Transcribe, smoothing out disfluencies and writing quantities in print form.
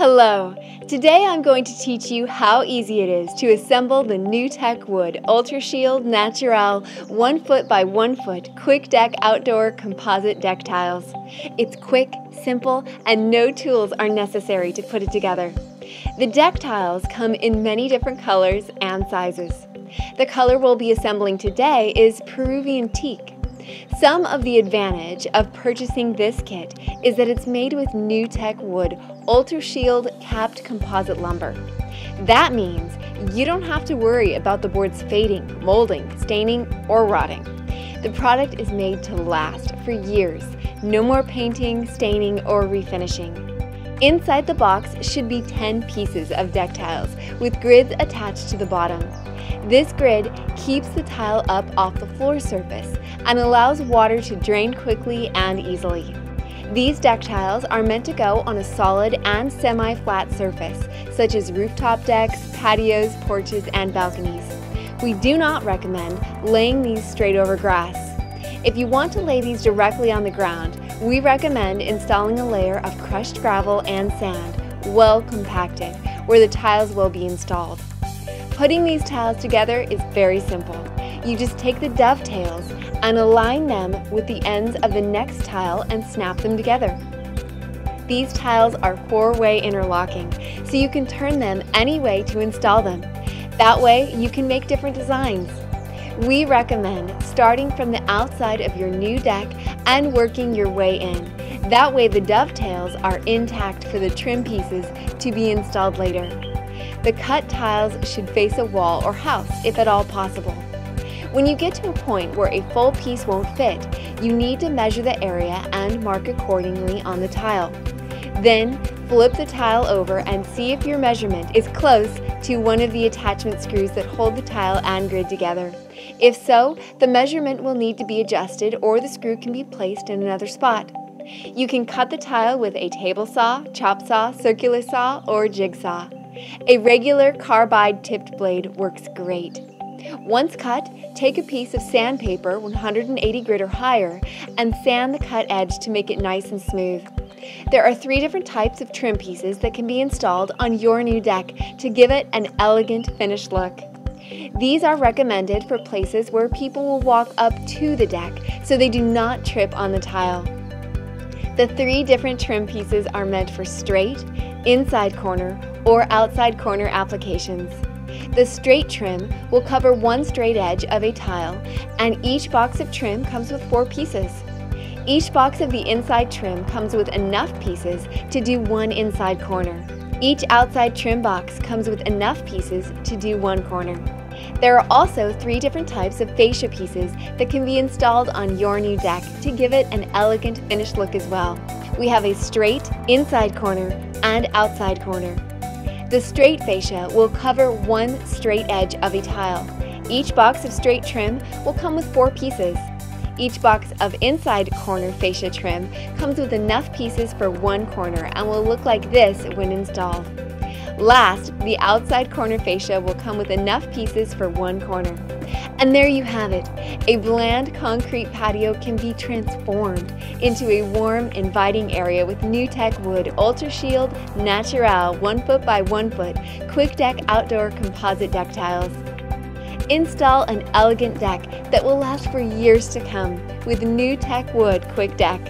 Hello! Today I'm going to teach you how easy it is to assemble the NewTechWood Ultra Shield Natural 1 foot by 1 foot quick deck outdoor composite deck tiles. It's quick, simple, and no tools are necessary to put it together. The deck tiles come in many different colors and sizes. The color we'll be assembling today is Peruvian teak. Some of the advantage of purchasing this kit is that it's made with NewTechWood Ultra Shield Capped composite lumber. That means you don't have to worry about the boards fading, molding, staining, or rotting. The product is made to last for years. No more painting, staining, or refinishing. Inside the box should be 10 pieces of deck tiles with grids attached to the bottom. This grid keeps the tile up off the floor surface and allows water to drain quickly and easily. These deck tiles are meant to go on a solid and semi-flat surface, such as rooftop decks, patios, porches, and balconies. We do not recommend laying these straight over grass. If you want to lay these directly on the ground, we recommend installing a layer of crushed gravel and sand, well compacted, where the tiles will be installed. Putting these tiles together is very simple. You just take the dovetails and align them with the ends of the next tile and snap them together. These tiles are 4-way interlocking, so you can turn them any way to install them. That way you can make different designs. We recommend starting from the outside of your new deck and working your way in. That way the dovetails are intact for the trim pieces to be installed later. The cut tiles should face a wall or house if at all possible. When you get to a point where a full piece won't fit, you need to measure the area and mark accordingly on the tile. Then flip the tile over and see if your measurement is close to one of the attachment screws that hold the tile and grid together. If so, the measurement will need to be adjusted or the screw can be placed in another spot. You can cut the tile with a table saw, chop saw, circular saw, or jigsaw. A regular carbide tipped blade works great. Once cut, take a piece of sandpaper 180 grit or higher and sand the cut edge to make it nice and smooth. There are 3 different types of trim pieces that can be installed on your new deck to give it an elegant finished look. These are recommended for places where people will walk up to the deck so they do not trip on the tile. The 3 different trim pieces are meant for straight, inside corner, or outside corner applications. The straight trim will cover one straight edge of a tile, and each box of trim comes with 4 pieces. Each box of the inside trim comes with enough pieces to do 1 inside corner. Each outside trim box comes with enough pieces to do 1 corner. There are also 3 different types of fascia pieces that can be installed on your new deck to give it an elegant finished look as well. We have a straight, inside corner, and outside corner. The straight fascia will cover 1 straight edge of a tile. Each box of straight trim will come with 4 pieces. Each box of inside corner fascia trim comes with enough pieces for 1 corner and will look like this when installed. Last, the outside corner fascia will come with enough pieces for 1 corner. And there you have it. A bland concrete patio can be transformed into a warm, inviting area with NewTechWood Ultra Shield Natural 1 foot by 1 foot quick deck outdoor composite deck tiles. Install an elegant deck that will last for years to come with NewTechWood Quick Deck.